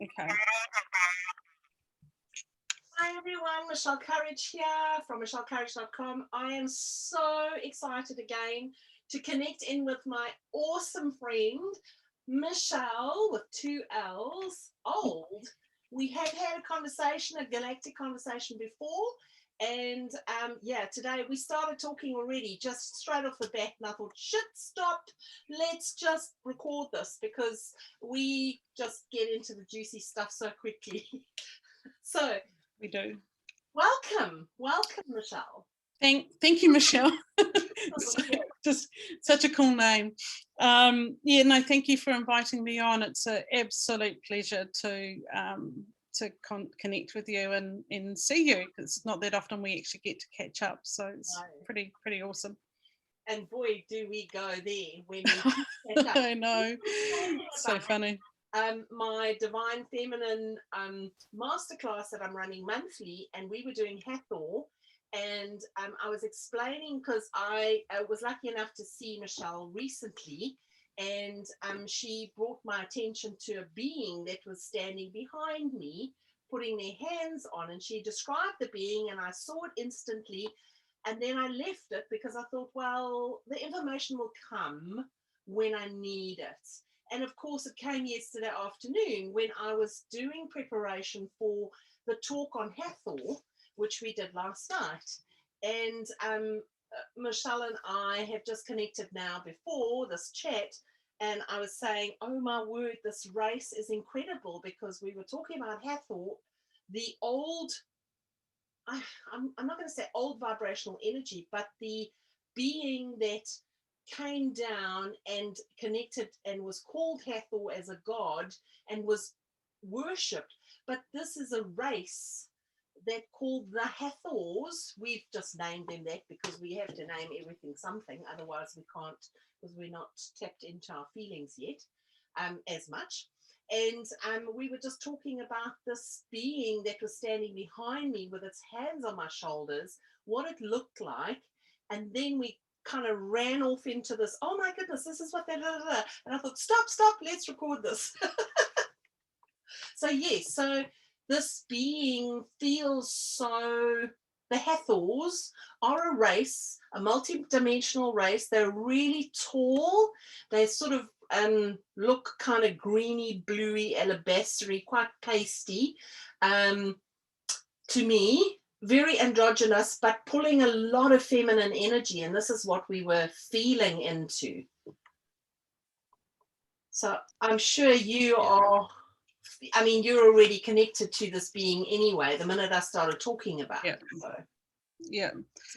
Okay. Hi everyone, Michelle Courage here from michellecourage.com. I am so excited again to connect in with my awesome friend, Michelle, with 2 L's, Old. We have had a conversation, a Galactic Conversation before, and today we started talking already, just straight off the bat, and I thought, shit, stop, let's just record this, because we just get into the juicy stuff so quickly. So, We do. welcome, Michelle. Thank you, Michelle. Just such a cool name. Thank you for inviting me on. It's an absolute pleasure to connect with you and see you. It's not that often we actually get to catch up, so it's pretty awesome. And boy, do we go there when we catch up. I know, so funny. My Divine Feminine masterclass that I'm running monthly, and we were doing Hathor, and I was explaining, because I was lucky enough to see Michelle recently, and she brought my attention to a being that was standing behind me, putting their hands on, and she described the being, and I saw it instantly, and then I left it because I thought, well, the information will come when I need it. And of course, it came yesterday afternoon when I was doing preparation for the talk on Hathor, which we did last night. And Michelle and I have just connected now before this chat. And I was saying, oh my word, this race is incredible, because we were talking about Hathor, the old, I'm not going to say old vibrational energy, but the being that came down and connected and was called Hathor as a god and was worshipped. But this is a race that called the Hathors. We've just named them that because we have to name everything something, otherwise we can't, because we're not tapped into our feelings yet as much. And we were just talking about this being that was standing behind me with its hands on my shoulders, what it looked like. And then we kind of ran off into this, oh my goodness, this is what that, and I thought, stop, let's record this. So yes, so this being feels so, the Hathors are a race, a multi-dimensional race. They're really tall. They sort of look kind of greeny, bluey, alabastery, quite pasty to me. Very androgynous, but pulling a lot of feminine energy, and this is what we were feeling into. So I'm sure you are, I mean, you're already connected to this being anyway, the minute I started talking about it. So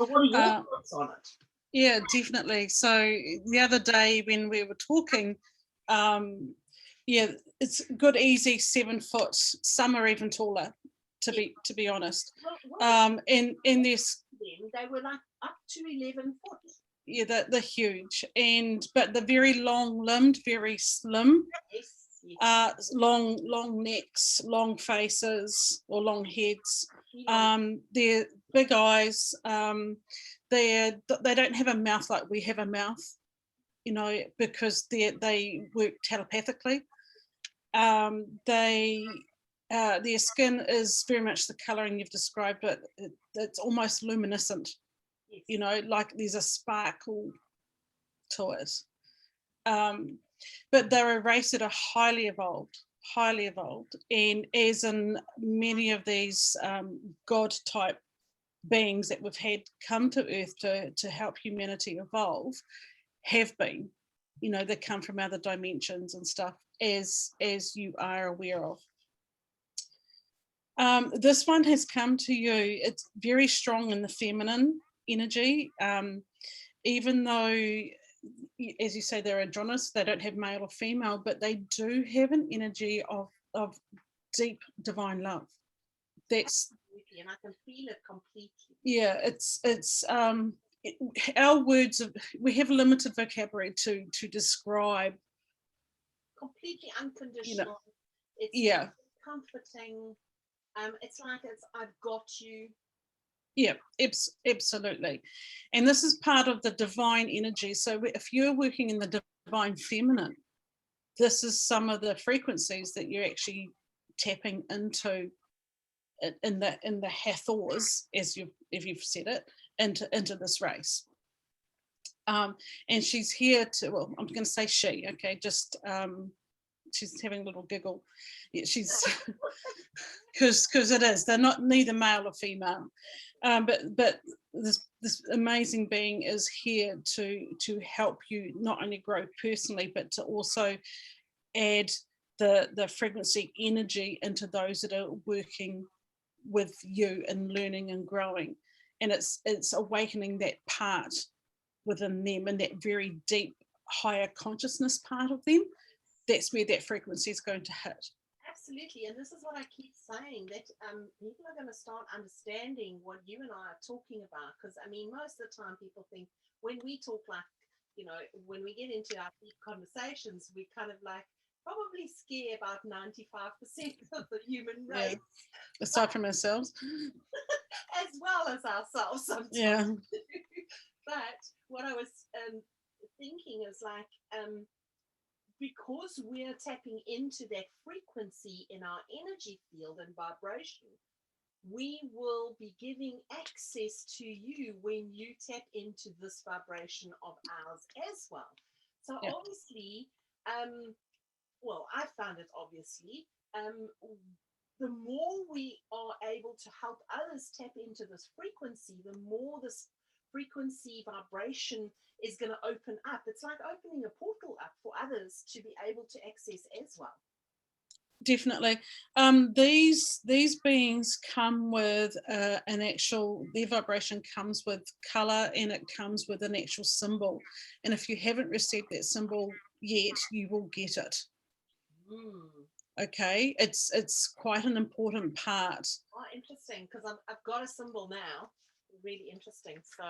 what are your thoughts on it? Yeah, definitely. So the other day when we were talking, it's good, easy 7 foot. Some are even taller, to be honest. And this, they were like up to 11 foot. Yeah, they're huge, but they're very long limbed, very slim. Yes. Long necks, long faces, or long heads. They're big eyes. They don't have a mouth like we have a mouth, because they work telepathically. Their skin is very much the colouring you've described, but it's almost luminescent. Yes. Like there's a sparkle to it. But they're a race that are highly evolved, and as in many of these God type beings that we've had come to Earth to help humanity evolve have been, they come from other dimensions and stuff, as you are aware of. This one has come to you. It's very strong in the feminine energy, even though, as you say, they're androgynous, they don't have male or female, but they do have an energy of deep divine love. That's, and I can feel it completely. Yeah, it's our words we have limited vocabulary to describe. Completely unconditional. It's comforting. It's like I've got you. Yeah, absolutely. And this is part of the divine energy. So if you're working in the divine feminine, this is some of the frequencies that you're actually tapping into in the Hathors, as you've said it, into this race. And she's here to, well, I'm going to say she, okay, just she's having a little giggle. Yeah, she's because it is, they're not neither male or female, but this amazing being is here to help you not only grow personally, but to also add the frequency energy into those that are working with you and learning and growing. And it's awakening that part within them, and that very deep higher consciousness part of them. That's where that frequency is going to hit. Absolutely. And this is what I keep saying, that people are going to start understanding what you and I are talking about. Because I mean, most of the time people think when we talk, like, you know, when we get into our deep conversations, we kind of like probably scare about 95% of the human race. Yeah. Aside from ourselves. As well as ourselves sometimes. Yeah. But what I was thinking is like, because we're tapping into that frequency in our energy field and vibration, we will be giving access to you when you tap into this vibration of ours as well. So yeah. Obviously, well, I found it obviously, the more we are able to help others tap into this frequency, the more this frequency vibration is going to open up. It's like opening a portal up for others to be able to access as well. Definitely. These beings come with an actual, their vibration comes with color, and it comes with an actual symbol. And if you haven't received that symbol yet, you will get it. Okay, it's quite an important part. Oh, interesting, because I've got a symbol now. Really interesting. So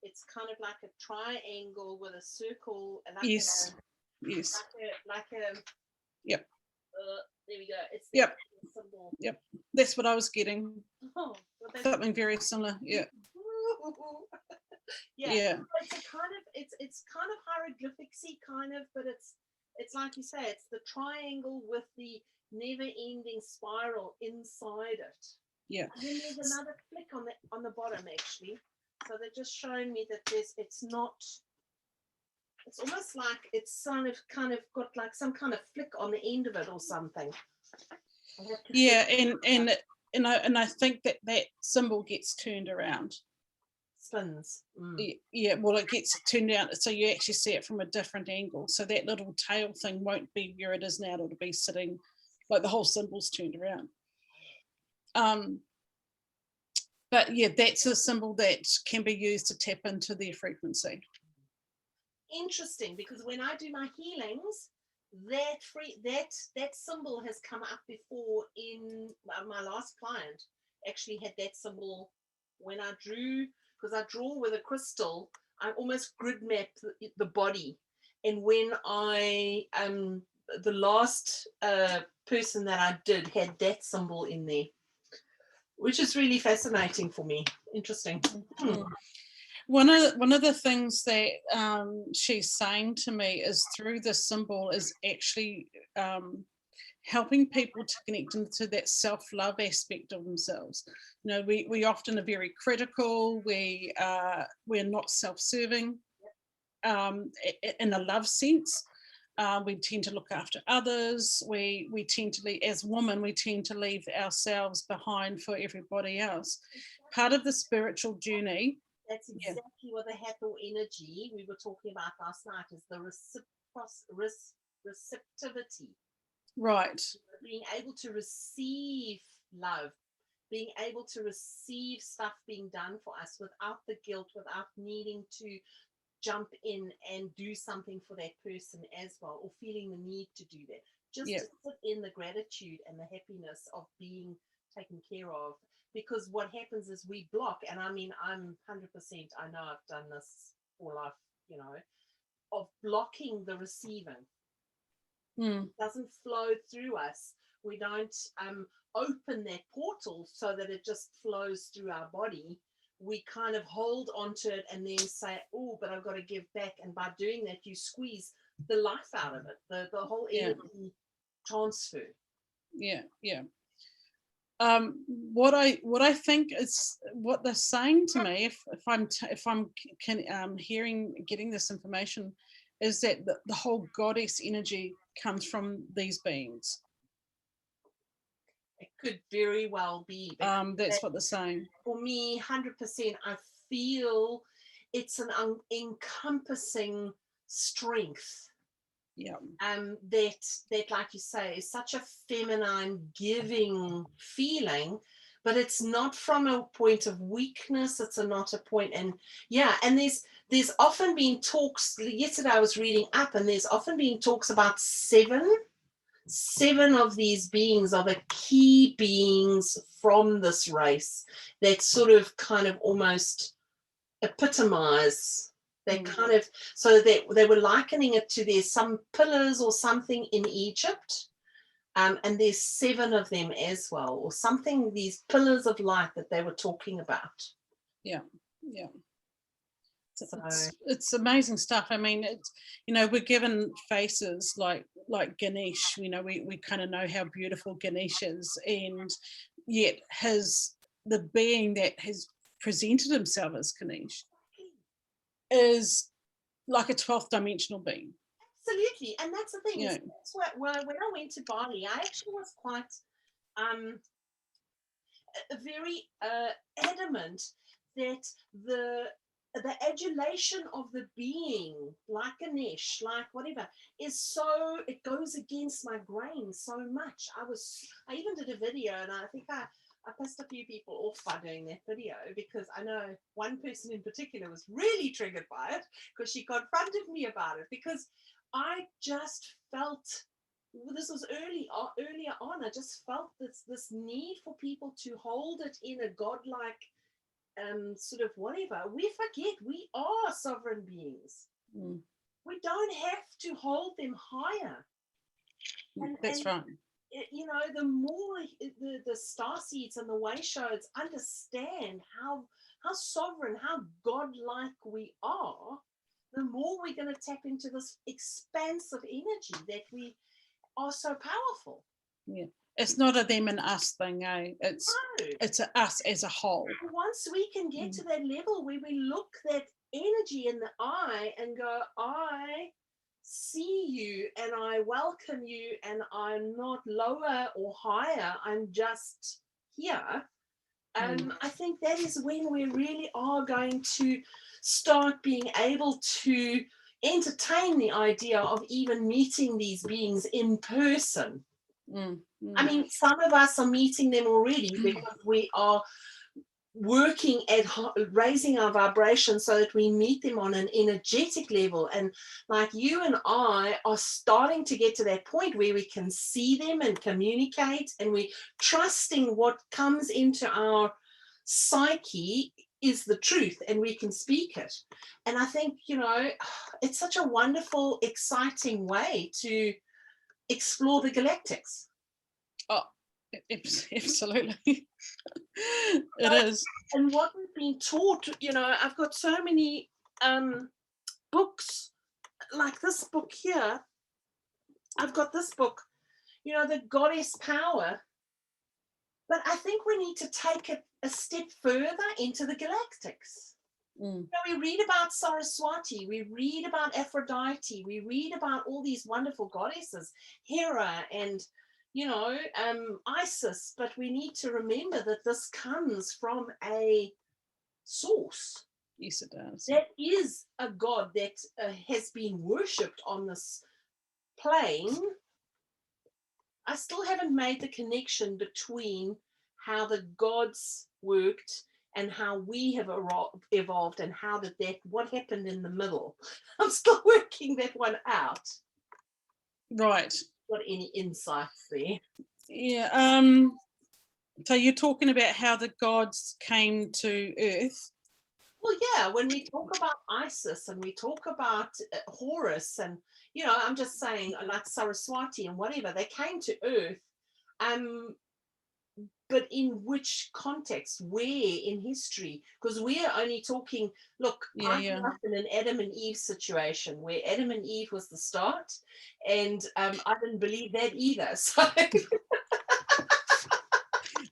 it's kind of like a triangle with a circle. And like yes. Like a. Yep. There we go. It's the yep. symbol. Yep. That's what I was getting. Oh, well, something very similar. Yeah. Yeah. It's a kind of it's kind of hieroglyphicsy kind of, but it's like you say, it's the triangle with the never-ending spiral inside it. Yeah. And then there's another flick on the bottom actually. So they're just showing me that it's almost like it's kind of got like some kind of flick on the end of it or something. Yeah, and I think that symbol gets turned around. Spins. Yeah, well, it gets turned out, so you actually see it from a different angle. So that little tail thing won't be where it is now. It'll be sitting, like the whole symbol's turned around. But yeah, that's a symbol that can be used to tap into their frequency. Interesting, because when I do my healings, that symbol has come up before. In my last client actually had that symbol when I drew, because I draw with a crystal. I almost grid map the body, and when I the last person that I did had that symbol in there, which is really fascinating for me. Interesting. One of the things that she's saying to me is through this symbol is actually helping people to connect into that self-love aspect of themselves. You know, we often are very critical. We're not self-serving in a love sense. We tend to look after others. We tend to, as women, we tend to leave ourselves behind for everybody else. Part of the spiritual journey. That's exactly what the Hathor energy we were talking about last night is, the receptivity. Right. Being able to receive love, being able to receive stuff being done for us without the guilt, without needing to jump in and do something for that person as well, or feeling the need to do that. Just to sit in the gratitude and the happiness of being taken care of. Because what happens is we block, and I mean, I'm 100%, I know I've done this for life, you know, of blocking the receiving. It doesn't flow through us. We don't open that portal so that it just flows through our body. We kind of hold onto it and then say, oh, but I've got to give back. And by doing that, you squeeze the life out of it, the whole energy transfer. Yeah. What I think is what they're saying to me, if I'm getting this information, is that the whole goddess energy comes from these beings. It could very well be. That's what they're saying. For me, 100%, I feel it's an encompassing strength. Yeah. That, like you say, is such a feminine, giving feeling, but it's not from a point of weakness. It's not a point, and there's often been talks. Yesterday I was reading up, and there's often been talks about seven of these beings are the key beings from this race that sort of kind of almost epitomize that kind of, so that they were likening it to there's some pillars or something in Egypt, and there's 7 of them as well, or something, these pillars of light that they were talking about. Yeah. It's amazing stuff. I mean, it's, we're given faces like Ganesh. We kind of know how beautiful Ganesh is, and yet the being that has presented himself as Ganesh is like a 12th dimensional being. Absolutely, and that's the thing. Yeah. That's what, when I went to Bali, I actually was quite very adamant that the adulation of the being, like Ganesh, like whatever, is so, it goes against my grain so much. I even did a video, and I think I pissed a few people off by doing that video, because I know one person in particular was really triggered by it, because she confronted me about it, because I just felt, this was earlier on, I just felt this need for people to hold it in a godlike sort of whatever. We forget we are sovereign beings. We don't have to hold them higher. That's right. The more the star seeds and the way shows understand how sovereign, how godlike we are, the more we're going to tap into this expansive energy that we are so powerful. Yeah. It's not a them and us thing, eh? It's a us as a whole. Once we can get to that level where we look that energy in the eye and go, I see you and I welcome you, and I'm not lower or higher, I'm just here. I think that is when we really are going to start being able to entertain the idea of even meeting these beings in person. I mean, some of us are meeting them already because we are working at raising our vibration so that we meet them on an energetic level. And like you and I are starting to get to that point where we can see them and communicate, and we're trusting what comes into our psyche is the truth, and we can speak it. And I think, it's such a wonderful, exciting way to explore the galactics. Oh, absolutely. It is. And what we've been taught, I've got so many books, like this book here. I've got this book, The Goddess Power. But I think we need to take it a step further into the galactics. We read about Saraswati, we read about Aphrodite, we read about all these wonderful goddesses, Hera and Isis, but we need to remember that this comes from a source. Yes, it does. That is a god that has been worshipped on this plane. I still haven't made the connection between how the gods worked and how we have evolved, and how what happened in the middle. I'm still working that one out. Right. Got any insights there? Yeah. So you're talking about how the gods came to Earth. Well, yeah, when we talk about Isis and we talk about Horus, and I'm just saying, like Saraswati and whatever, they came to Earth, but in which context, where in history? Because we are only talking, look, I grew up in an Adam and Eve situation where Adam and Eve was the start, and I didn't believe that either. So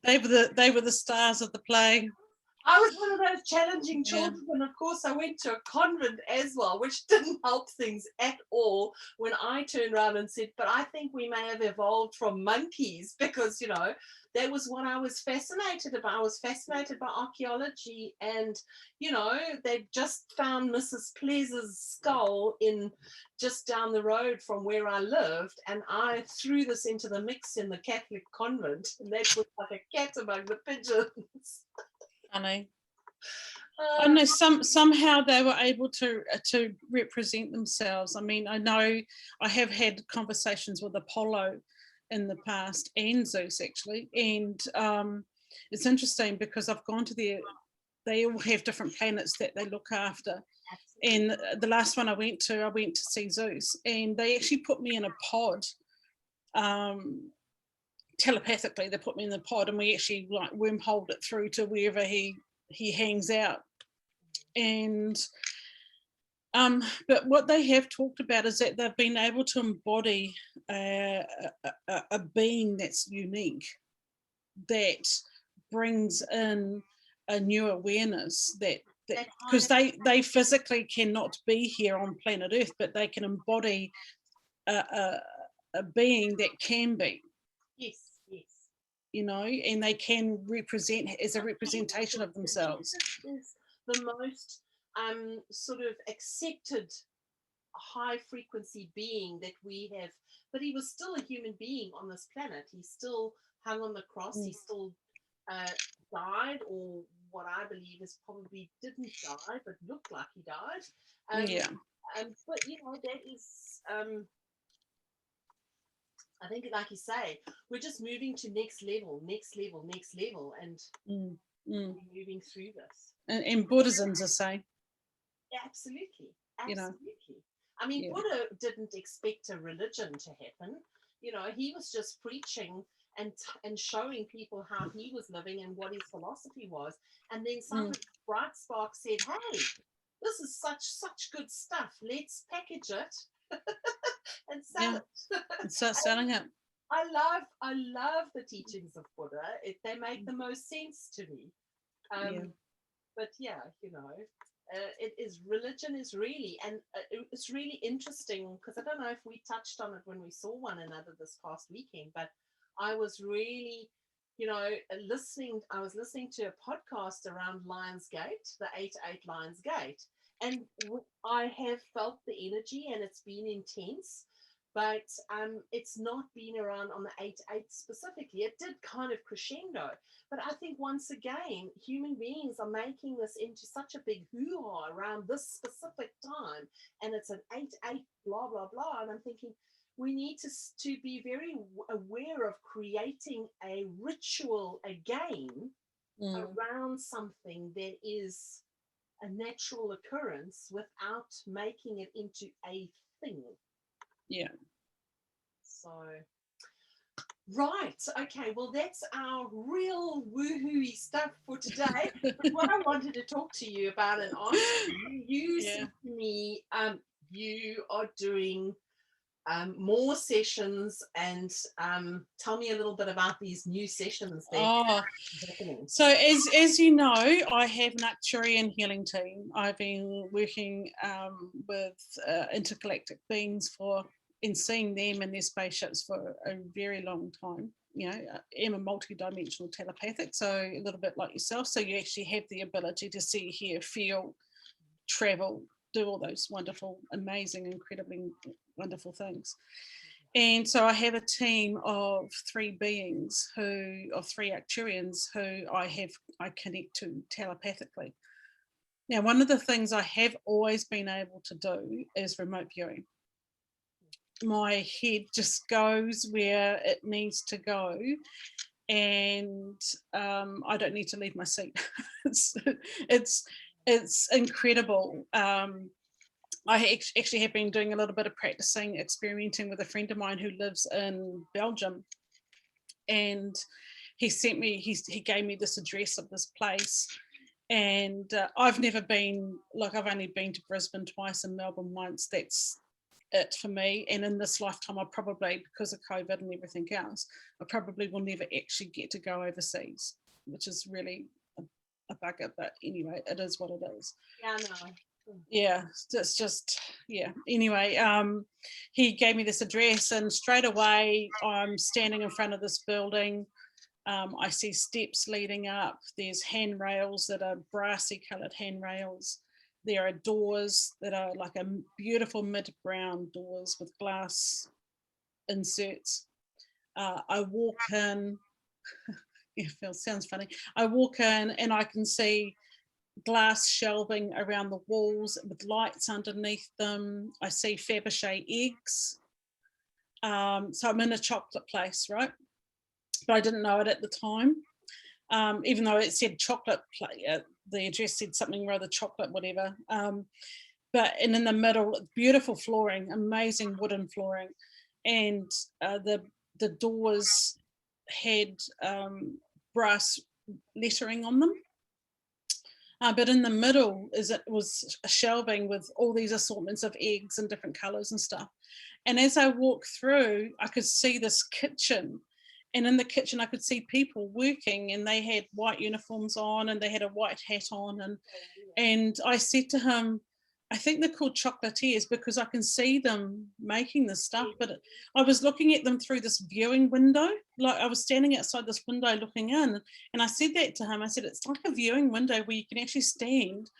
They were the stars of the play. I was one of those challenging Yeah. children, and of course I went to a convent as well, which didn't help things at all when I turned around and said, but I think we may have evolved from monkeys, because, you know, that was what I was fascinated about. I was fascinated by archaeology, and, you know, they just found Mrs. Pleasure's skull in just down the road from where I lived, and I threw this into the mix in the Catholic convent, and that was like a cat among the pigeons. Funny. I know somehow they were able to represent themselves. I mean, I know I have had conversations with Apollo in the past, and Zeus actually, and it's interesting because I've gone to they all have different planets that they look after. And the last one I went to see Zeus, and they actually put me in a pod. Telepathically, they put me in the pod, and we actually like wormholed it through to wherever he hangs out. And but what they have talked about is that they've been able to embody a being that's unique, that brings in a new awareness, that because they physically cannot be here on planet Earth, but they can embody a being that can be. Yes. You know, and they can represent as a representation of themselves. Is the most sort of accepted high frequency being that we have, but he was still a human being on this planet. He still hung on the cross. He still died, or what I believe is probably didn't die, but looked like he died. But you know, that is I think, like you say, we're just moving to next level, and moving through this. And Buddhism's the same. Absolutely. You know. I mean, Buddha didn't expect a religion to happen. You know, he was just preaching and showing people how he was living and what his philosophy was. And then some bright spark said, "Hey, this is such good stuff. Let's package it." And sell it. And start selling it. I love the teachings of Buddha. They make the most sense to me. But yeah, you know, religion is really, and it's really interesting, because I don't know if we touched on it when we saw one another this past weekend, but I was really, you know, I was listening to a podcast around Lionsgate, the 8-8 Lionsgate. And I have felt the energy, and it's been intense, but it's not been around on the 8-8 specifically. It did kind of crescendo, but I think once again, human beings are making this into such a big hoo-ha around this specific time, and it's an 8-8 blah, blah, blah. And I'm thinking we need to be very aware of creating a ritual again around something that is a natural occurrence without making it into a thing. Yeah. So, right. Okay. Well, that's our real woohooey stuff for today. But what I wanted to talk to you about and ask you said to me, you are doing more sessions, and tell me a little bit about these new sessions that are happening. So as you know, I have an Arcturian healing team. I've been working with intergalactic beings and seeing them in their spaceships for a very long time. You know, I'm a multidimensional telepathic, so a little bit like yourself. So you actually have the ability to see, hear, feel, travel, do all those wonderful, amazing, incredibly wonderful things. And so I have a team of 3 beings of 3 Arcturians who I connect to telepathically. Now, one of the things I have always been able to do is remote viewing. My head just goes where it needs to go, and I don't need to leave my seat. It's incredible. I actually have been doing a little bit of practicing, experimenting with a friend of mine who lives in Belgium, and he gave me this address of this place, and I've never been, like, I've only been to Brisbane twice and Melbourne once. it for me. And in this lifetime, I probably, because of COVID and everything else, I probably will never actually get to go overseas, which is really a bugger. But anyway, it is what it is. Yeah, no. Yeah, it's just, yeah. Anyway, he gave me this address, and straight away I'm standing in front of this building. I see steps leading up. There's handrails that are brassy coloured handrails. There are doors that are like a beautiful mid-brown doors with glass inserts. I walk in. It sounds funny. I walk in and I can see glass shelving around the walls with lights underneath them. I see Fabergé eggs. So I'm in a chocolate place, right? But I didn't know it at the time. Even though it said chocolate, the address said something rather chocolate, whatever. But in the middle, beautiful flooring, amazing wooden flooring. And the doors had brass lettering on them. But in the middle was a shelving with all these assortments of eggs and different colours and stuff. And as I walked through, I could see this kitchen. And in the kitchen, I could see people working, and they had white uniforms on, and they had a white hat on. And I said to him, I think they're called chocolatiers because I can see them making this stuff. But I was looking at them through this viewing window. Like I was standing outside this window looking in. And I said that to him. I said, it's like a viewing window where you can actually stand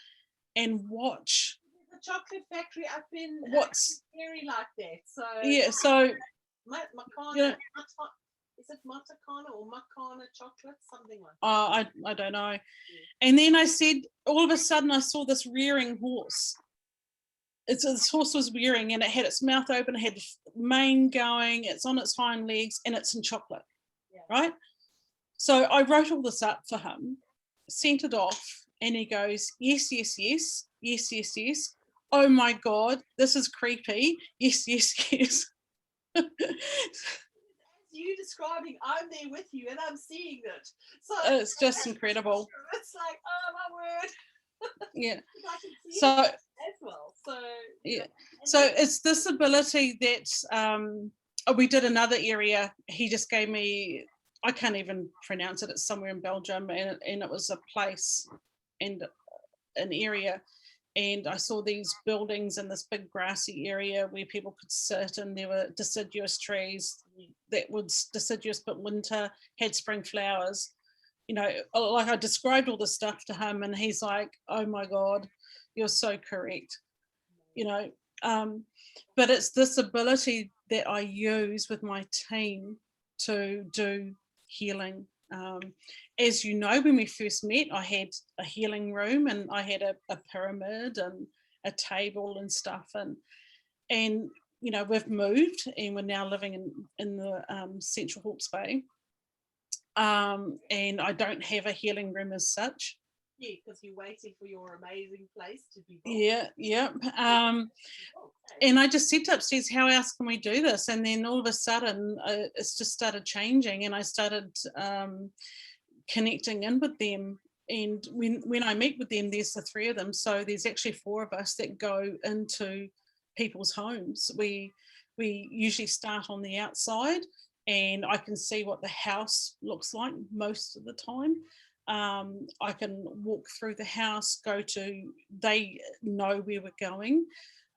and watch. The chocolate factory up in what's very like that. So yeah, so Makana, you know, is it Matakana or Makana chocolate? Something like that. I don't know. And then I said, all of a sudden I saw this rearing horse. This horse was rearing, and it had its mouth open, it had mane going, it's on its hind legs, and it's in chocolate, right? So I wrote all this up for him, sent it off, and he goes, yes, yes, yes, yes, yes, yes. Oh my God, this is creepy. Yes, yes, yes. You describing, I'm there with you and I'm seeing it. So it's just incredible. It's like, oh my word. Yeah. So as well. So yeah. So it's this ability that we did another area. He just gave me, I can't even pronounce it. It's somewhere in Belgium, and it was a place and an area. And I saw these buildings in this big grassy area where people could sit, and there were deciduous trees that were deciduous but winter, had spring flowers. You know, like I described all this stuff to him, and he's like, oh my God, you're so correct. You know, but it's this ability that I use with my team to do healing. As you know, when we first met, I had a healing room, and I had a pyramid and a table and stuff, and you know, we've moved, and we're now living in the Central Hawke's Bay, and I don't have a healing room as such. Yeah, because you're waiting for your amazing place to be built. Yeah. And I just said to upstairs, how else can we do this? And then all of a sudden, it's just started changing, and I started connecting in with them. And when I meet with them, there's the three of them. So there's actually four of us that go into people's homes. We usually start on the outside, and I can see what the house looks like most of the time. I can walk through the house, they know where we're going,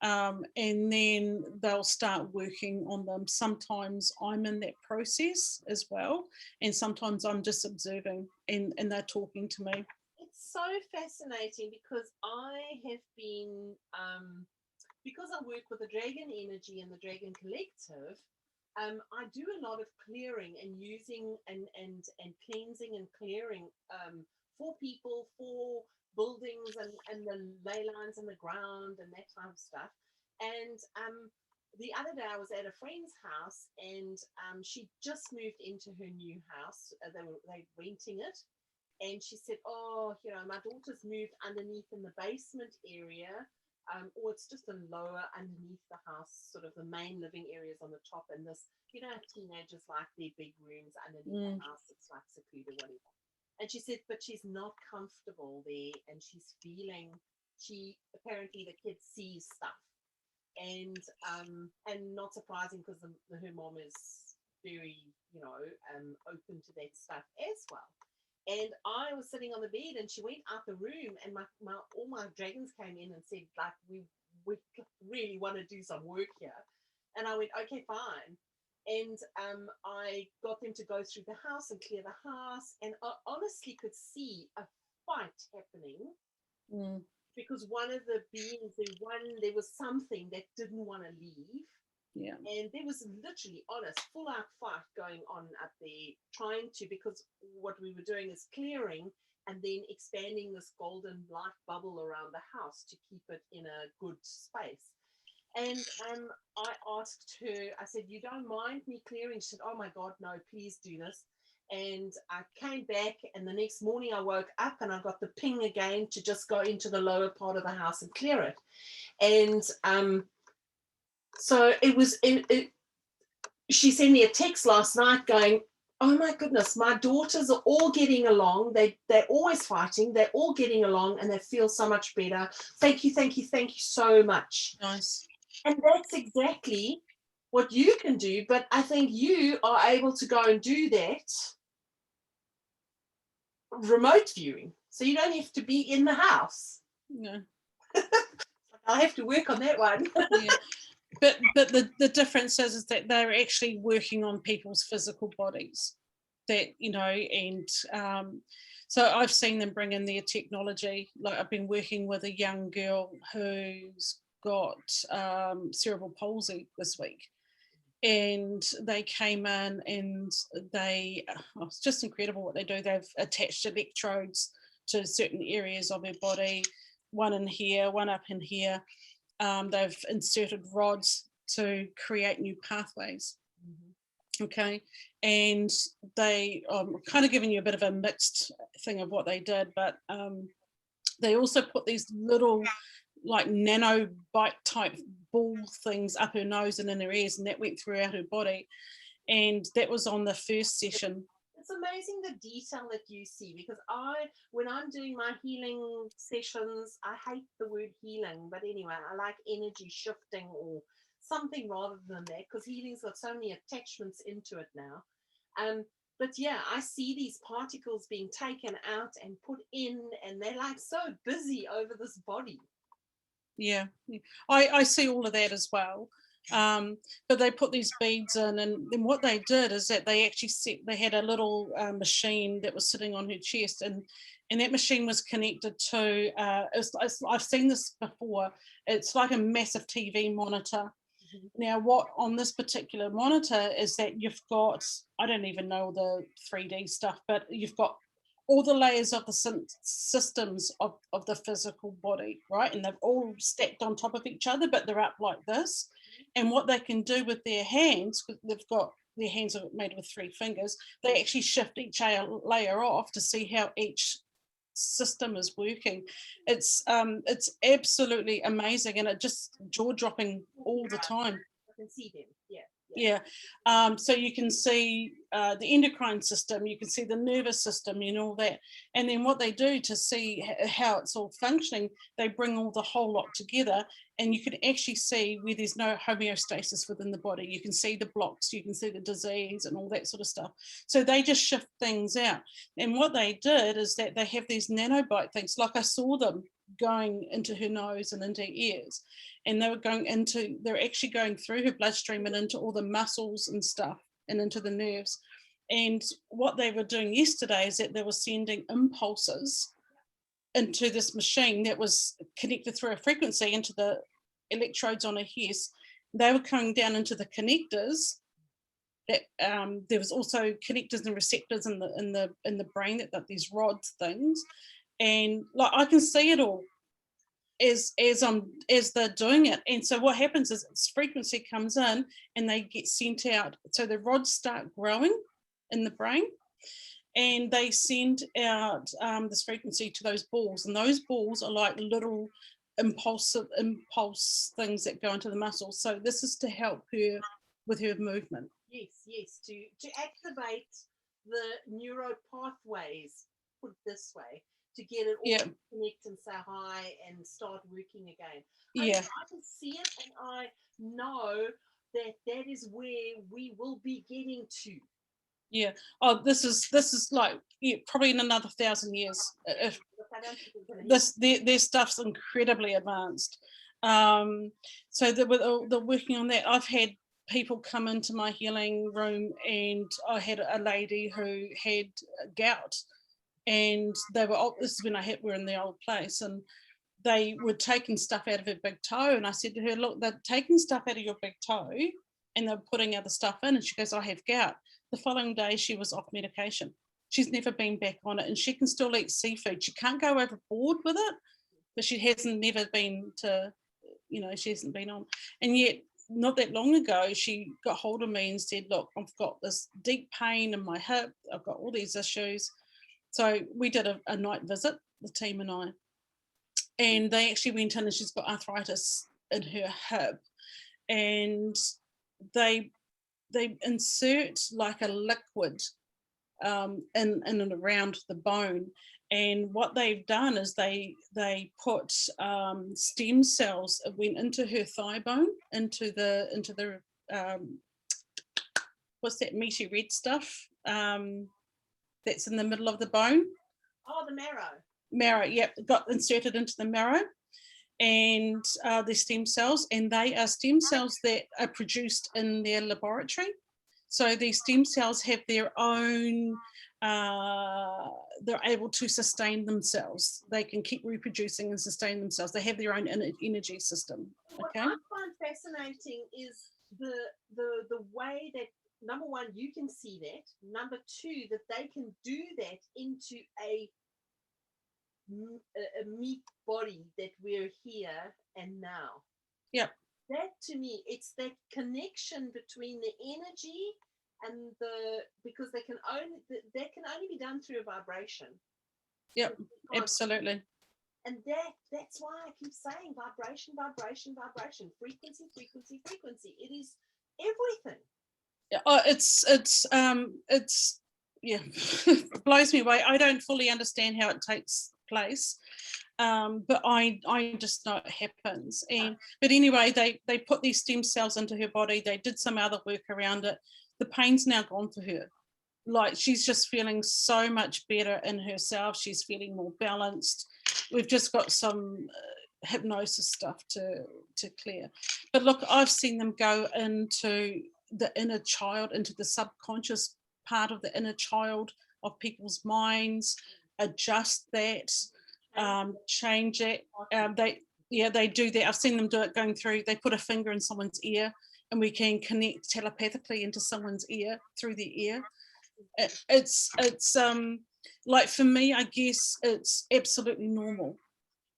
and then they'll start working on them. Sometimes I'm in that process as well, and sometimes I'm just observing, and they're talking to me. It's so fascinating because I have been, because I work with the Dragon Energy and the Dragon Collective, I do a lot of clearing and using and cleansing and clearing for people, for buildings and the ley lines in the ground and that type of stuff. And the other day I was at a friend's house, and she just moved into her new house. They renting it. And she said, oh, you know, my daughter's moved underneath in the basement area. Or it's just a lower underneath the house, sort of the main living areas on the top, and this, you know, teenagers like their big rooms underneath the house. It's like secluded, whatever. And she said, but she's not comfortable there, and she's feeling, apparently the kid sees stuff. and not surprising because her mom is very, open to that stuff as well. And I was sitting on the bed, and she went out the room, and all my dragons came in and said, like, we really want to do some work here. And I went, okay, fine. And I got them to go through the house and clear the house, and I honestly could see a fight happening because one of the beings, there was something that didn't want to leave. Yeah. And there was literally, honest, full-out fight going on up there, trying to, because what we were doing is clearing and then expanding this golden light bubble around the house to keep it in a good space. And I asked her, I said, you don't mind me clearing? She said, oh my God, no, please do this. And I came back, and the next morning I woke up and I got the ping again to just go into the lower part of the house and clear it. And so it was, she sent me a text last night going, oh my goodness, my daughters are all getting along. They're always fighting. They're all getting along, and they feel so much better. Thank you, thank you, thank you so much. Nice. And that's exactly what you can do. But I think you are able to go and do that remote viewing. So you don't have to be in the house. No. I'll have to work on that one. Yeah. But the difference is that they're actually working on people's physical bodies, that, and so I've seen them bring in their technology. Like, I've been working with a young girl who's got cerebral palsy this week, and they came in, and it's just incredible what they do. They've attached electrodes to certain areas of her body, one in here, one up in here. They've inserted rods to create new pathways. Okay, and they kind of giving you a bit of a mixed thing of what they did, but they also put these little like nanobite type ball things up her nose and in her ears, and that went throughout her body, and that was on the first session. It's amazing the detail that you see, because when I'm doing my healing sessions, I hate the word healing, but anyway, I like energy shifting or something rather than that, because healing's got so many attachments into it now. But yeah, I see these particles being taken out and put in, and they're like so busy over this body. Yeah, I see all of that as well. But they put these beads in, and then what they did is that they actually they had a little machine that was sitting on her chest, and that machine was connected to I've seen this before. It's like a massive TV monitor. Now, what on this particular monitor is that you've got, I don't even know the 3D stuff, but you've got all the layers of the systems of the physical body, right? And they've all stacked on top of each other, but they're up like this. And what they can do with their hands, because they've got their hands are made with 3 fingers, they actually shift each layer off to see how each system is working. It's absolutely amazing, and it just jaw-dropping all the time. I can see them. Yeah. So you can see the endocrine system, you can see the nervous system and all that. And then what they do to see how it's all functioning, they bring all the whole lot together, and you can actually see where there's no homeostasis within the body. You can see the blocks, you can see the disease and all that sort of stuff. So they just shift things out. And what they did is that they have these nanobite things, like I saw them going into her nose and into her ears, and they're actually going through her bloodstream and into all the muscles and stuff and into the nerves. And what they were doing yesterday is that they were sending impulses into this machine that was connected through a frequency into the electrodes on her head. They were coming down into the connectors. That there was also connectors and receptors in the brain, that these rod things, and like I can see it all as they're doing it. And so what happens is this frequency comes in and they get sent out. So the rods start growing in the brain, and they send out this frequency to those balls, and those balls are like little impulse things that go into the muscles. So this is to help her with her movement. Yes, to activate the neuro pathways, put it this way, to get it all Yeah. to connect and say hi and start working again. Yeah. I can see it, and I know that is where we will be getting to. Yeah. Oh, this is like, yeah, probably in another 1,000 years. If I don't think it's gonna happen. their stuff's incredibly advanced. So they're working on that. I've had people come into my healing room, and I had a lady who had gout, and they were, this is when we're in the old place, and they were taking stuff out of her big toe, and I said to her, look, they're taking stuff out of your big toe and they're putting other stuff in, and she goes, I have gout. The following day she was off medication. She's never been back on it, and she can still eat seafood. She can't go overboard with it, but she hasn't never been to, she hasn't been on. And yet not that long ago she got hold of me and said, look, I've got this deep pain in my hip, I've got all these issues. So we did a night visit, the team and I, and they actually went in, and she's got arthritis in her hip, and they insert like a liquid in and around the bone. And what they've done is they put stem cells. It went into her thigh bone, into the what's that meaty red stuff that's in the middle of the bone? Oh, the marrow. Marrow, yep, got inserted into the marrow, and the stem cells, and they are stem cells that are produced in their laboratory. So these stem cells have their own, they're able to sustain themselves. They can keep reproducing and sustain themselves. They have their own energy system. Okay. What I find fascinating is the way that, number one, you can see that. Number two, that they can do that into a meat body that we're here and now. Yep. That, to me, it's that connection between the energy and because that can only be done through a vibration. Yep, absolutely. And that's why I keep saying vibration, vibration, vibration, frequency, frequency, frequency. It is everything. Yeah, it's yeah, it blows me away. I don't fully understand how it takes place, but I just know it happens. And but anyway, they put these stem cells into her body. They did some other work around it. The pain's now gone for her. Like, she's just feeling so much better in herself. She's feeling more balanced. We've just got some hypnosis stuff to clear. But look, I've seen them go into the inner child, into the subconscious part of the inner child of people's minds, adjust that, change it. They do that. I've seen them do it going through, they put a finger in someone's ear, and we can connect telepathically into someone's ear, through the ear. It's like, for me, I guess it's absolutely normal.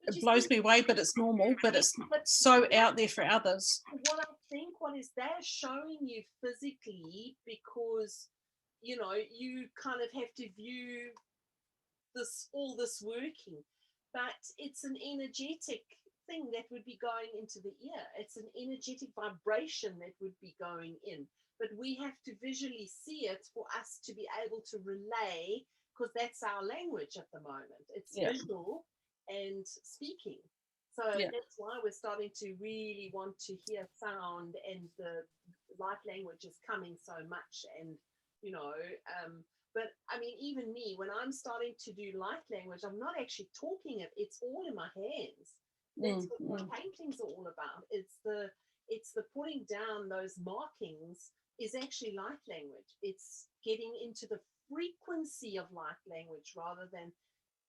It blows me away, but it's normal, but it's so out there for others. What is they're showing you physically, because you kind of have to view all this working, but it's an energetic thing that would be going into the ear. It's an energetic vibration that would be going in, but we have to visually see it for us to be able to relay, because that's our language at the moment. It's visual and speaking. So that's why we're starting to really want to hear sound, and the light language is coming so much. And but I mean, even me, when I'm starting to do light language, I'm not actually talking it. It's all in my hands. That's what paintings are all about. It's the putting down those markings is actually light language. It's getting into the frequency of light language rather than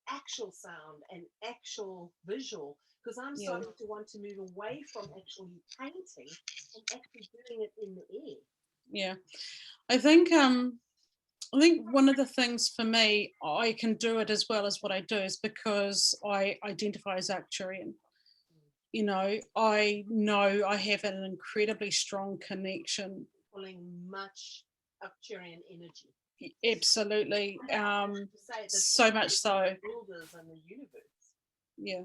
actual sound and actual visual, because I'm starting to want to move away from actually painting and actually doing it in the air. Yeah, I think one of the things for me, I can do it as well as what I do, is because I identify as Arcturian. I know I have an incredibly strong connection. Pulling much Arcturian energy. Absolutely. So much so. Builders in the universe. Yeah.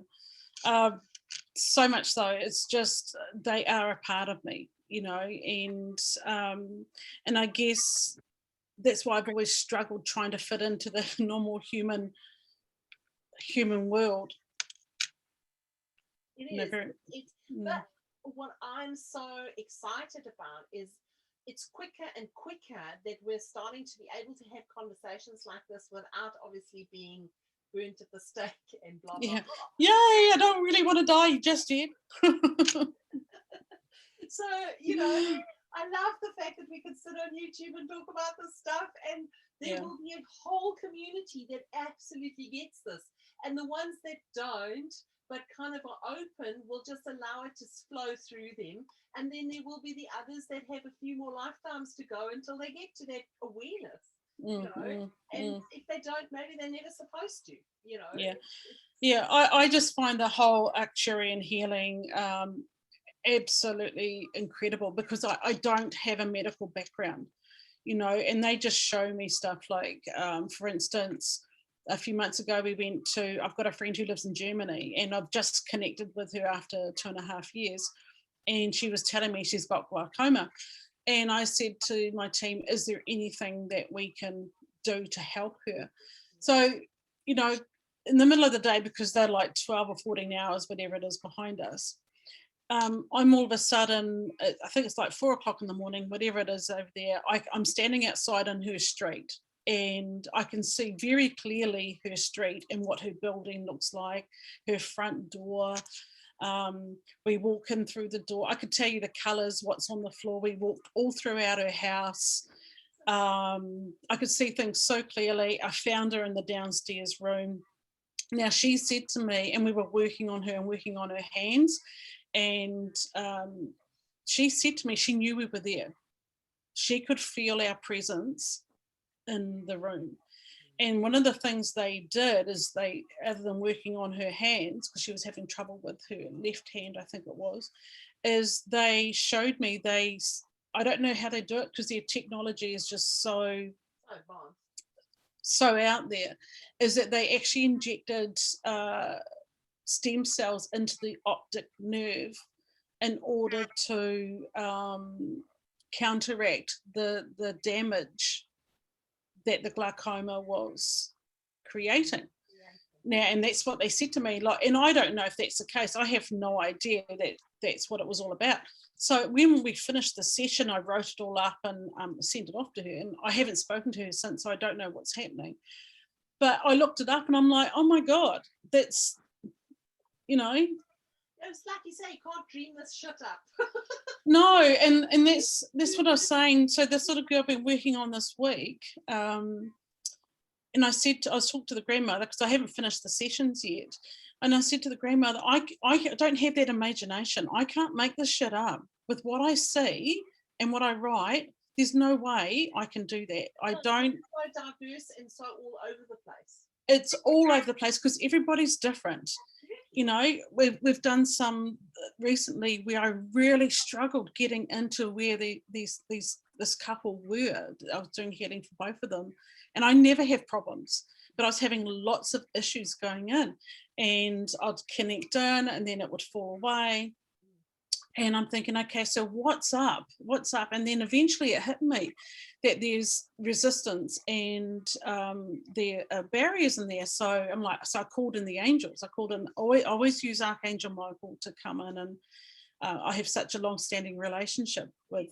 So much so. It's just, they are a part of me, and I guess that's why I've always struggled trying to fit into the normal human human world. It You know, is. very, But what I'm so excited about is it's quicker and quicker that we're starting to be able to have conversations like this without obviously being burnt at the stake and blah blah yeah. blah. Yay, I don't really want to die just yet. So, you know, I love the fact that we can sit on YouTube and talk about this stuff, and there will be a whole community that absolutely gets this. And the ones that don't, but kind of are open, will just allow it to flow through them. And then there will be the others that have a few more lifetimes to go until they get to that awareness, you know. And if they don't, maybe they're never supposed to, you know. Yeah, I just find the whole Actuarian healing absolutely incredible, because I don't have a medical background, you know, and they just show me stuff like, for instance, a few months ago I've got a friend who lives in Germany, and I've just connected with her after 2.5 years, and she was telling me she's got glaucoma. And I said to my team, is there anything that we can do to help her? So, you know, in the middle of the day, because they're like 12 or 14 hours, whatever it is, behind us, I'm all of a sudden, I think it's like 4 o'clock in the morning, whatever it is over there, I'm standing outside on her street, and I can see very clearly her street and what her building looks like, her front door. We walk in through the door. I could tell you the colours, what's on the floor. We walked all throughout her house. I could see things so clearly. I found her in the downstairs room. Now, she said to me, and we were working on her and working on her hands, and she said to me she knew we were there. She could feel our presence in the room. And one of the things they did is they, other than working on her hands, because she was having trouble with her left hand, I think it was, is they showed me, I don't know how they do it, because their technology is just so out there, is that they actually injected stem cells into the optic nerve in order to counteract the damage that the glaucoma was creating. Now, and that's what they said to me, like, and I don't know if that's the case. I have no idea that that's what it was all about. So when we finished the session, I wrote it all up and sent it off to her, and I haven't spoken to her since, so I don't know what's happening. But I looked it up and I'm like, oh my God, that's, you know. It's like you say, you can't dream this shit up. No, and that's what I was saying. So the sort of girl I've been working on this week, and I was talking to the grandmother, because I haven't finished the sessions yet, and I said to the grandmother, I don't have that imagination. I can't make this shit up. With what I see and what I write, there's no way I can do that. I don't. It's so diverse and so all over the place. It's all over the place because everybody's different. You know, we've done some recently where I really struggled getting into where this couple were. I was doing healing for both of them, and I never have problems, but I was having lots of issues going in, and I'd connect in and then it would fall away. And I'm thinking, okay, so what's up? What's up? And then eventually it hit me that there's resistance and there are barriers in there. So I'm like, so I called in the angels. I always use Archangel Michael to come in, and I have such a long-standing relationship with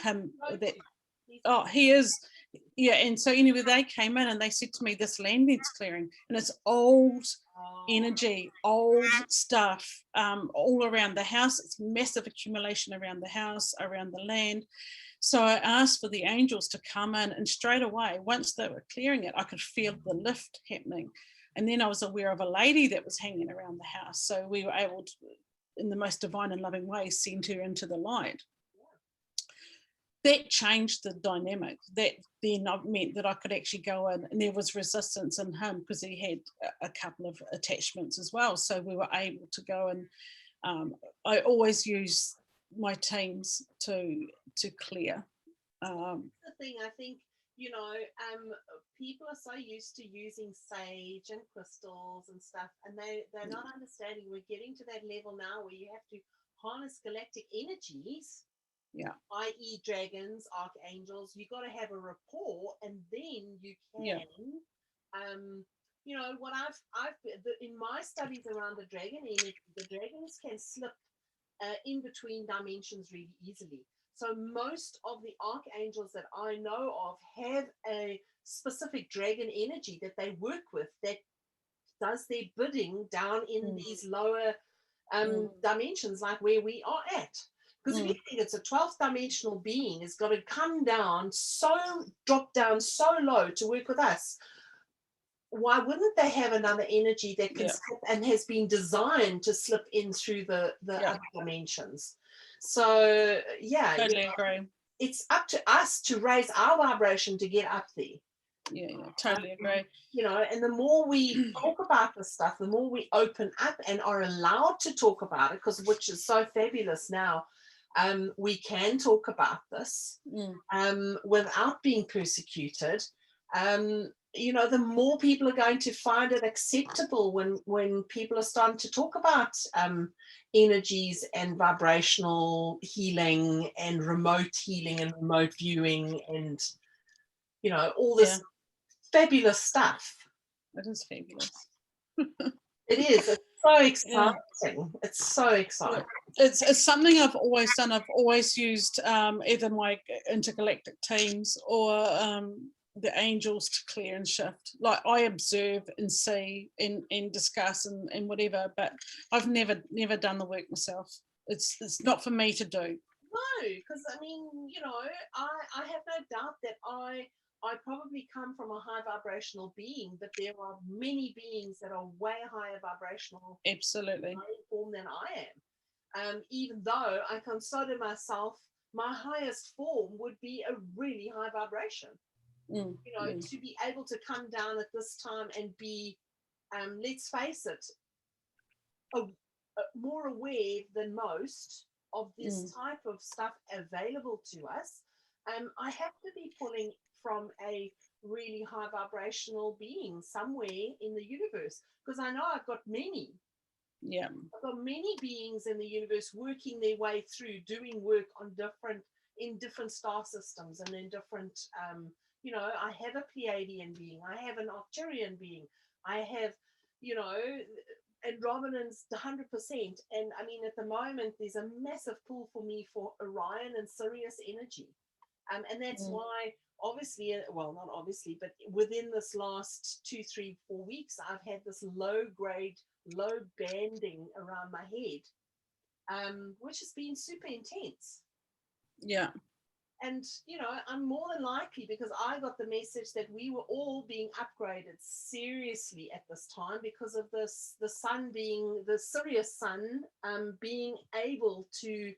him. He is. Yeah, and so anyway, they came in and they said to me, this land needs clearing, and it's old energy, old stuff all around the house. It's massive accumulation around the house, around the land. So I asked for the angels to come in, and straight away, once they were clearing it, I could feel the lift happening. And then I was aware of a lady that was hanging around the house. So we were able to, in the most divine and loving way, send her into the light. That changed the dynamic. That then meant that I could actually go in, and there was resistance in him because he had a couple of attachments as well. So we were able to go, and I always use my teams to clear. The thing, I think, you know, people are so used to using sage and crystals and stuff, and they're not understanding. We're getting to that level now where you have to harness galactic energies. Yeah. I.e. dragons, archangels. You got to have a rapport, and then you can what in my studies around the dragon energy, the dragons can slip in between dimensions really easily. So most of the archangels that I know of have a specific dragon energy that they work with that does their bidding down in these lower dimensions, like where we are at. Because if you think it's a 12th dimensional being is got to come down, drop down so low to work with us, why wouldn't they have another energy that can slip and has been designed to slip in through the other dimensions? So Totally agree. It's up to us to raise our vibration to get up there. Totally agree. And the more we talk about this stuff, the more we open up and are allowed to talk about it, which is so fabulous now. We can talk about this without being persecuted. The more people are going to find it acceptable when people are starting to talk about energies and vibrational healing and remote healing and remote viewing and all this fabulous stuff. It is fabulous. It is. It's so exciting. It's so exciting. It's something I've always done. I've always used either my intergalactic teams or the angels to clear and shift. Like I observe and see and discuss and whatever, but I've never done the work myself. It's not for me to do. No, because I have no doubt that I probably come from a high vibrational being, but there are many beings that are way higher vibrational, absolutely, form than I am. Even though I consider myself, my highest form would be a really high vibration. To be able to come down at this time and be, let's face it, more aware than most of this type of stuff available to us. I have to be pulling from a really high vibrational being somewhere in the universe, because I know I've got many. Yeah, I've got many beings in the universe working their way through, doing work on different star systems and in different. I have a Pleiadian being, I have an Arcturian being, I have, and Robin's 100%. And I mean, at the moment, there's a massive pull for me for Orion and Sirius energy. And that's why, obviously, well, not obviously, but within this last 2, 3, 4 weeks, I've had this low banding around my head, which has been super intense. Yeah. And, I'm more than likely, because I got the message that we were all being upgraded seriously at this time because of the sun being, the Sirius sun being able to,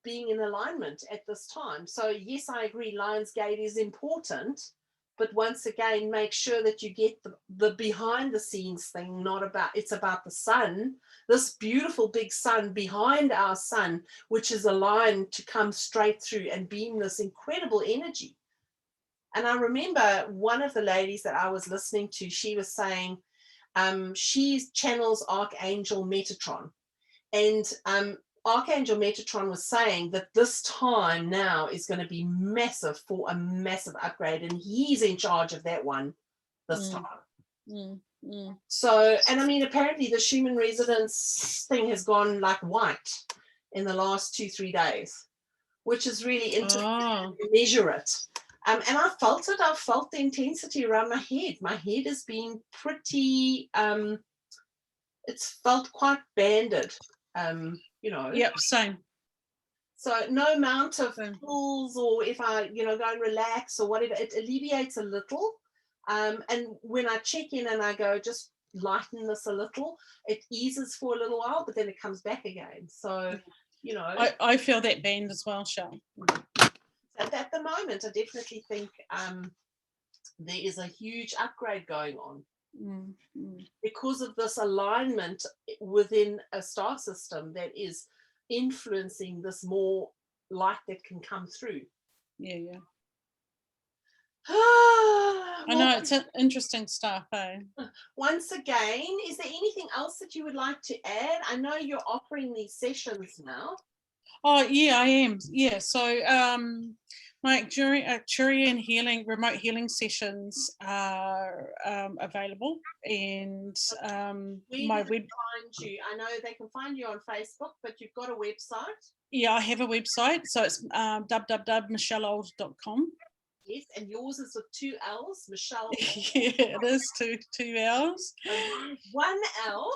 being in alignment at this time. So yes, I agree, Lionsgate is important, but once again, make sure that you get the behind the scenes thing, it's about the sun, this beautiful big sun behind our sun, which is aligned to come straight through and beam this incredible energy. And I remember one of the ladies that I was listening to, she was saying she channels Archangel Metatron, and Archangel Metatron was saying that this time now is going to be massive for a massive upgrade, and he's in charge of that one this time. So, and I mean, apparently the Schumann resonance thing has gone like white in the last 2-3 days, which is really interesting to measure it. And I felt it. I felt the intensity around my head. My head has been pretty, it's felt quite banded. Yep, same. So no amount of pulls, or if I, go and relax or whatever, it alleviates a little. And when I check in and I go, just lighten this a little, it eases for a little while, but then it comes back again. So, I feel that band as well, Shell. At the moment, I definitely think there is a huge upgrade going on. Because of this alignment within a star system that is influencing this more light that can come through. Yeah. I know, it's interesting stuff, eh? Once again, is there anything else that you would like to add? I know you're offering these sessions now. Oh, yeah, I am. Yeah, so My Actuarian healing, remote healing sessions are available, and Where my do they find you? I know they can find you on Facebook, but you've got a website. yeah, I have a website, so it's www.michelleold.com. Yes, and yours is with 2 L's, Michelle. Yeah, it is 2 hours. One L.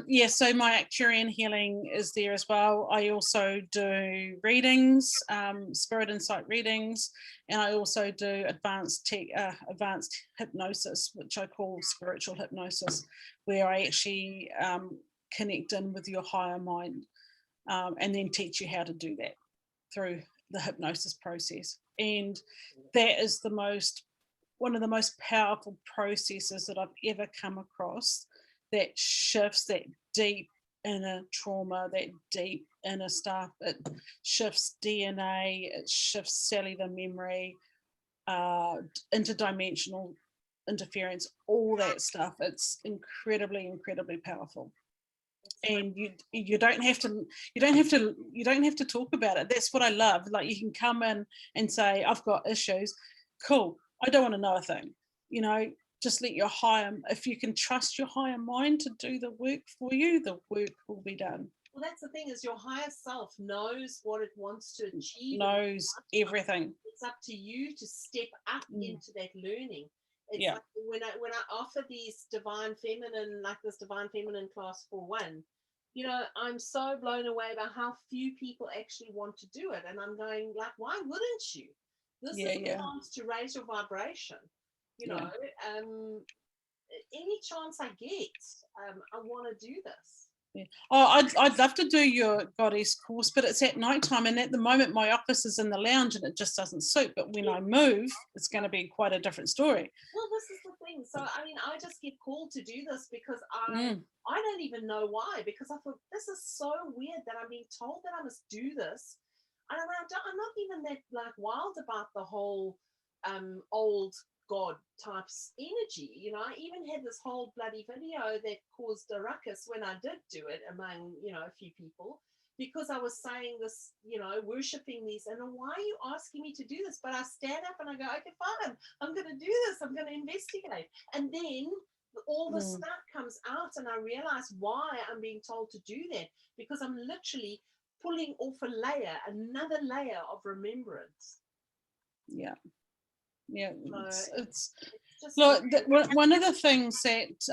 Yeah, so my Actuarian healing is there as well. I also do readings, spirit insight readings, and I also do advanced hypnosis, which I call spiritual hypnosis, where I actually connect in with your higher mind, and then teach you how to do that through the hypnosis process. And that is one of the most powerful processes that I've ever come across, that shifts that deep inner trauma, that deep inner stuff. It shifts DNA, it shifts cellular memory, interdimensional interference, all that stuff. It's incredibly, incredibly powerful. And you don't have to talk about it. That's what I love. Like, you can come in and say, I've got issues. Cool. I don't want to know a thing. Just let your if you can trust your higher mind to do the work for you, the work will be done. Well, that's the thing, is your higher self knows what it wants to achieve. Knows everything. It's up to you to step up into that learning. It's Yeah. like when I offer these divine feminine, like this divine feminine class for one, I'm so blown away by how few people actually want to do it. And I'm going, like, why wouldn't you? This is a chance to raise your vibration. Any chance I get, I want to do this. Yeah. Oh, I'd love to do your goddess course, but it's at night time, and at the moment my office is in the lounge and it just doesn't suit. But when I move, it's going to be quite a different story. Well, this is the thing. So I just get called to do this because I don't even know why, because I thought, this is so weird that I'm being told that I must do this. And I'm not even that like wild about the whole old God types energy. I even had this whole bloody video that caused a ruckus when I did do it among, a few people, because I was saying this, worshipping these, and why are you asking me to do this? But I stand up and I go, okay, fine, I'm going to do this. I'm going to investigate. And then all the stuff comes out and I realize why I'm being told to do that, because I'm literally pulling off another layer of remembrance. Yeah. Yeah, it's just look, one of the things that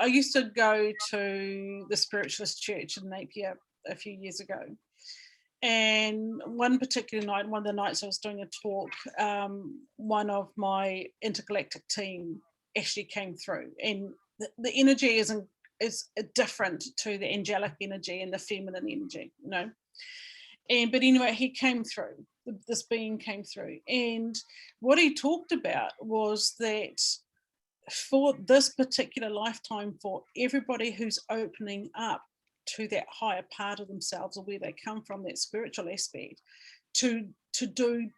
I used to go to the spiritualist church in Napier a few years ago, and one particular night, one of the nights I was doing a talk, one of my intergalactic team actually came through, and the energy is different to the angelic energy and the feminine energy, but anyway, he came through. This being came through, and what he talked about was that for this particular lifetime, for everybody who's opening up to that higher part of themselves, or where they come from, that spiritual aspect, to do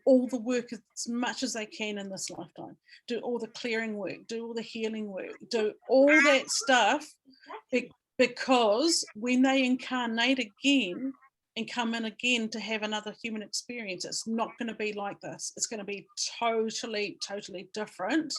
all the work as much as they can in this lifetime, do all the clearing work, do all the healing work, do all that stuff, because when they incarnate again and come in again to have another human experience, it's not going to be like this. It's going to be totally, totally different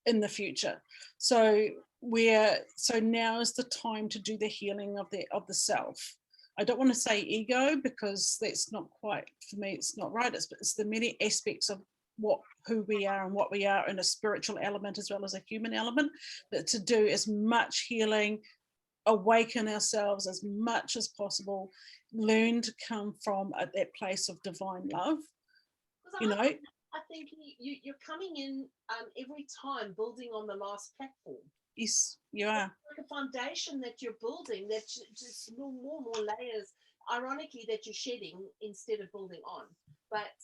in the future. So now is the time to do the healing of the self. I don't want to say ego, because that's not quite, for me, it's not right. It's the many aspects of who we are and what we are in a spiritual element as well as a human element, but to do as much healing, awaken ourselves as much as possible, learn to come from that place of divine love. I think you're coming in every time building on the last platform. Yes, you are. It's like a foundation that you're building, that's just more layers, ironically, that you're shedding instead of building on. But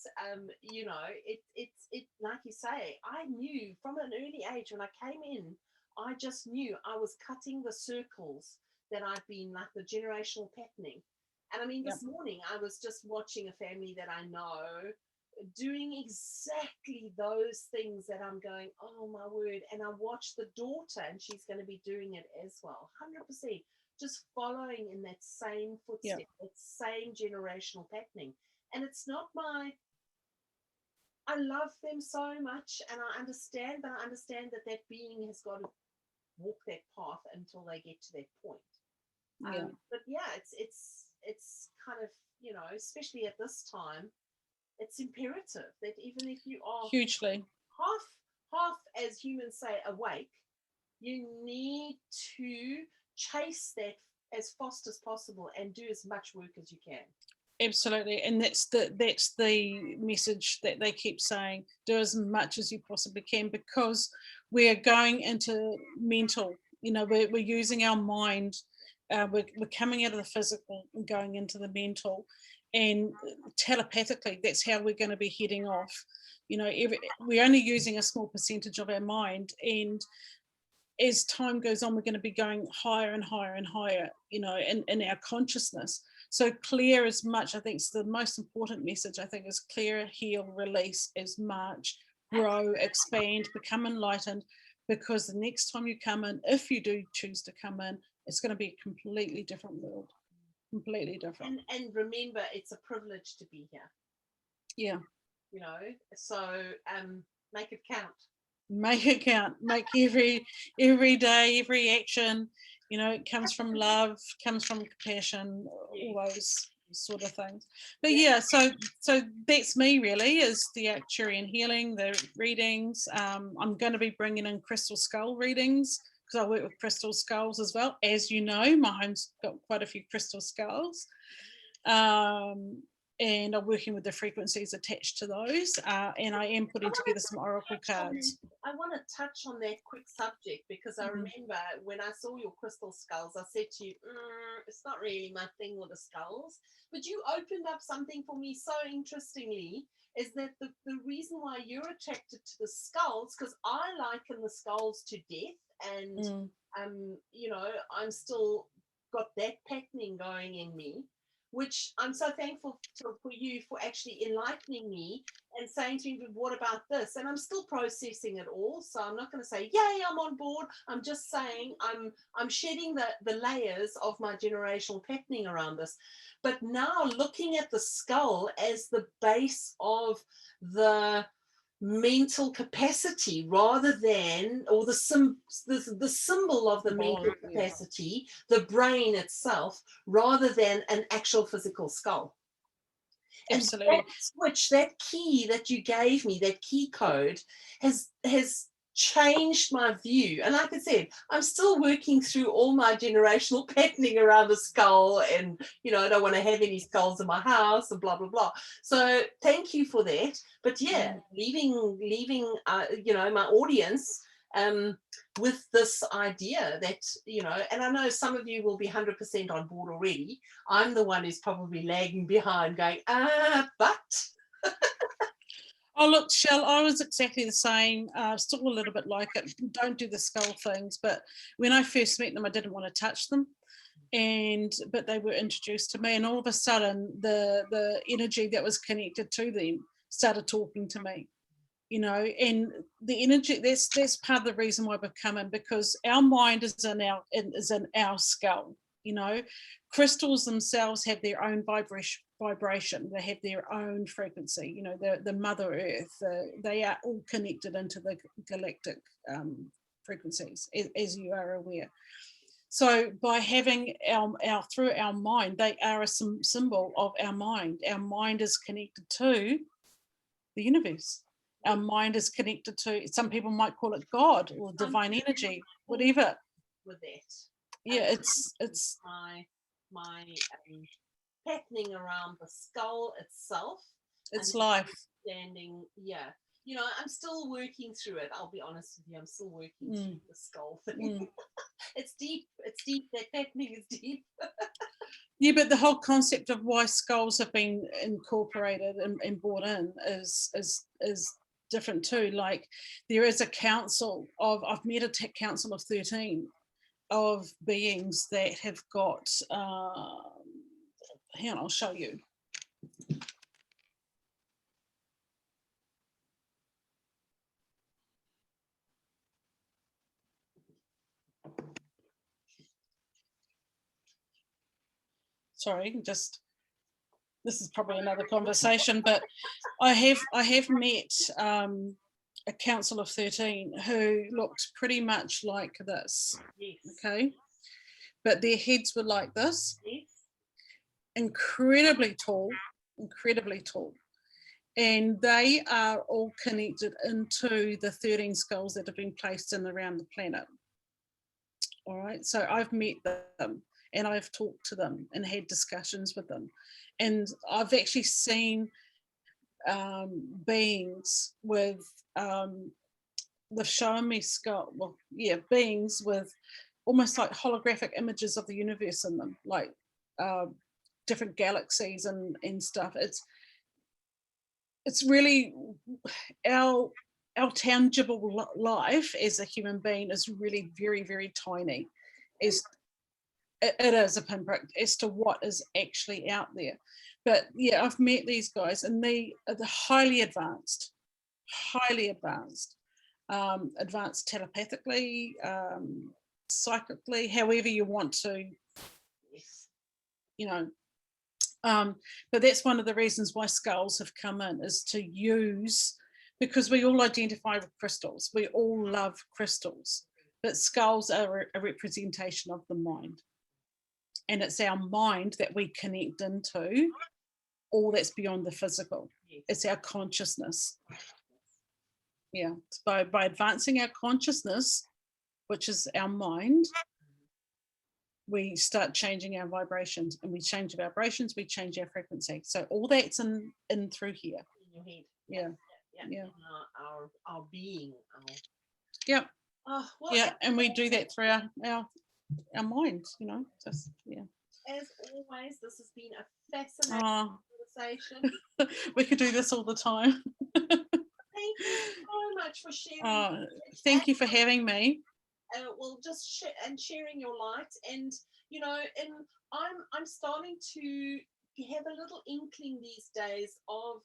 it's like you say, I knew from an early age when I came in, I just knew I was cutting the circles that I've been, like the generational patterning. And this morning I was just watching a family that I know doing exactly those things that I'm going, oh my word. And I watched the daughter, and she's going to be doing it as well, 100%. just following in that same footstep, that same generational patterning. And it's not I love them so much, and I understand, but I understand that that being has got to walk that path until they get to that point. But yeah, it's kind of, you know, especially at this time, it's imperative that even if you are hugely half as humans say awake, you need to chase that as fast as possible and do as much work as you can. Absolutely, and that's the message that they keep saying: do as much as you possibly can, because we're going into mental. You know, we're using our mind. We're coming out of the physical and going into the mental, and telepathically, that's how we're going to be heading off. You know, we're only using a small percentage of our mind, and as time goes on, we're going to be going higher and higher and higher. You know, in our consciousness. So clear as much, I think it's the most important message, I think, is clear, heal, release as much, grow, expand, become enlightened, because the next time you come in, if you do choose to come in, it's going to be a completely different world, completely different. And remember, it's a privilege to be here. Yeah. You know, so make it count. Make it count. Make every day, every action, you know, it comes from love, comes from compassion, all those sort of things. But yeah, so that's me really, is the Arcturian healing, the readings. I'm going to be bringing in crystal skull readings, because I work with crystal skulls as well. As you know, my home's got quite a few crystal skulls. And I'm working with the frequencies attached to those, and I am putting together some oracle cards. I want to touch on that quick subject, because I remember when I saw your crystal skulls, I said to you, it's not really my thing with the skulls, but you opened up something for me so interestingly, is that the reason why you're attracted to the skulls, because I liken the skulls to death, and you know, I'm still got that patterning going in me, which I'm so thankful for you for actually enlightening me and saying to me, but what about this? And I'm still processing it all. So I'm not going to say, yay, I'm on board. I'm just saying I'm shedding the layers of my generational patterning around this. But now looking at the skull as the base of the mental capacity, rather than, or the symbol of the mental capacity, the brain itself, rather than an actual physical skull. Absolutely. And that switch, that key that you gave me, that key code, has changed my view. And like I said, I'm still working through all my generational patterning around the skull, and you know, I don't want to have any skulls in my house and blah blah blah. So thank you for that. But yeah, leaving you know, my audience with this idea that, you know, and I know some of you will be 100% on board already. I'm the one who's probably lagging behind going, but oh look, Shell, I was exactly the same, still a little bit like it. Don't do the skull things, but when I first met them, I didn't want to touch them, but they were introduced to me, and all of a sudden the energy that was connected to them started talking to me, you know, and the energy, that's part of the reason why we've come in, because our mind is in our skull, you know. Crystals themselves have their own vibration, they have their own frequency, you know, the Mother Earth, they are all connected into the galactic frequencies, as you are aware. So by having our through our mind, they are a symbol of our mind. Our mind is connected to the universe. Our mind is connected to, some people might call it God or divine energy, whatever. With that, yeah, it's my patterning around the skull itself. It's life. Understanding, yeah. You know, I'm still working through it. I'll be honest with you, I'm still working through the skull thing. It's deep. That patterning is deep. Yeah, but the whole concept of why skulls have been incorporated and brought in is different too. Like, there is a council of, I've met a council of 13 of beings that have got, hang on, I'll show you. sorry, just, this is probably another conversation, but I have met a council of 13 who looked pretty much like this. Yes. Okay, but their heads were like this, Yes. incredibly tall, and they are all connected into the 13 skulls that have been placed in around the planet. All right, so I've met them and I've talked to them and had discussions with them, and I've actually seen beings with they've shown me beings with almost like holographic images of the universe in them, like different galaxies and stuff. It's really our tangible life as a human being is really very, very tiny. It is a pinprick as to what is actually out there. But yeah, I've met these guys and they are highly advanced, advanced telepathically, psychically, however you want to, you know. But that's one of the reasons why skulls have come in, is to use, because we all identify with crystals. We all love crystals, but skulls are a representation of the mind. And it's our mind that we connect into, all that's beyond the physical. It's our consciousness. Yeah, by advancing our consciousness, which is our mind, we start changing our vibrations, and we change the vibrations, we change our frequency. So all that's in through here. In your head. Yeah. Our being. Yep. Oh, well, yeah, and we do that through our mind, you know. Just As always, this has been a fascinating conversation. We could do this all the time. Thank you so much for sharing. Thank you for having me. Well, just sharing your light, and you know, and I'm starting to have a little inkling these days of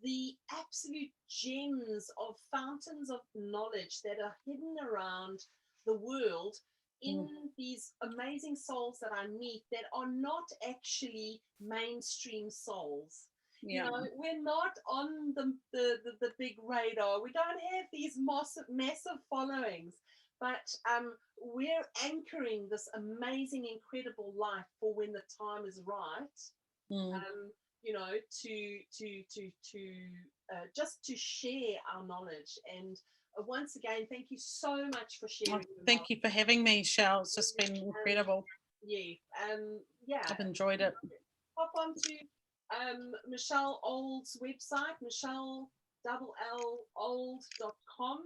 the absolute gems of fountains of knowledge that are hidden around the world in these amazing souls that I meet that are not actually mainstream souls. Yeah. You know, we're not on the big radar. We don't have these massive followings, but we're anchoring this amazing, incredible life for when the time is right. You know, just to share our knowledge. And once again, thank you so much for sharing. Thank you for having me, Michelle. It's just been incredible. Yeah, I've enjoyed it. Hop onto Michelle Old's website, michelleold.com,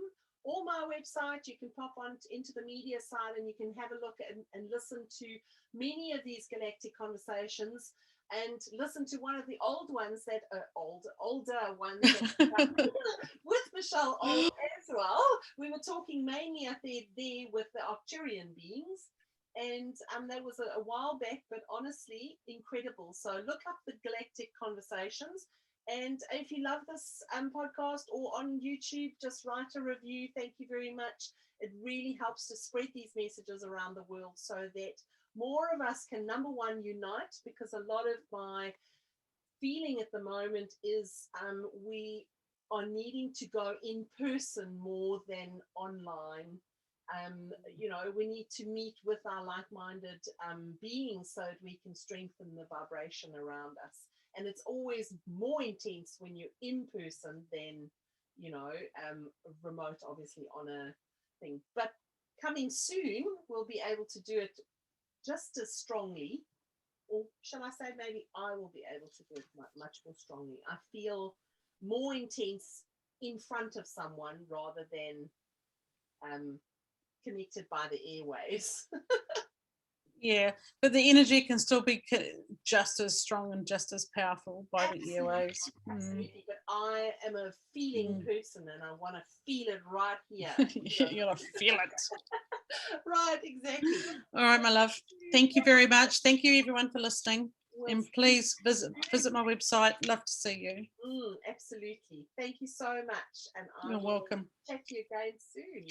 or my website. You can pop on into the media side and you can have a look and listen to many of these galactic conversations, and listen to one of the old ones that are older ones with Michelle Old as well. We were talking mainly, I think, there with the Arcturian beings, and that was a while back, but honestly incredible. So look up the Galactic Conversations, and if you love this podcast or on YouTube, just write a review. Thank you very much. It really helps to spread these messages around the world so that more of us can, number one, unite, because a lot of my feeling at the moment is we are needing to go in person more than online. You know, we need to meet with our like-minded beings so that we can strengthen the vibration around us. And it's always more intense when you're in person than, you know, remote, obviously, on a thing. But coming soon, we'll be able to do it just as strongly, or shall I say, maybe I will be able to do it much more strongly. I feel more intense in front of someone rather than connected by the airwaves. Yeah, but the energy can still be just as strong and just as powerful by Absolutely, the airwaves. Absolutely, but I am a feeling person, and I want to feel it right here. You gotta feel it. Right, exactly. All right, my love. Thank you very much. Thank you, everyone, for listening. And please visit my website. Love to see you. Absolutely. Thank you so much. And You're welcome. Chat to you again soon.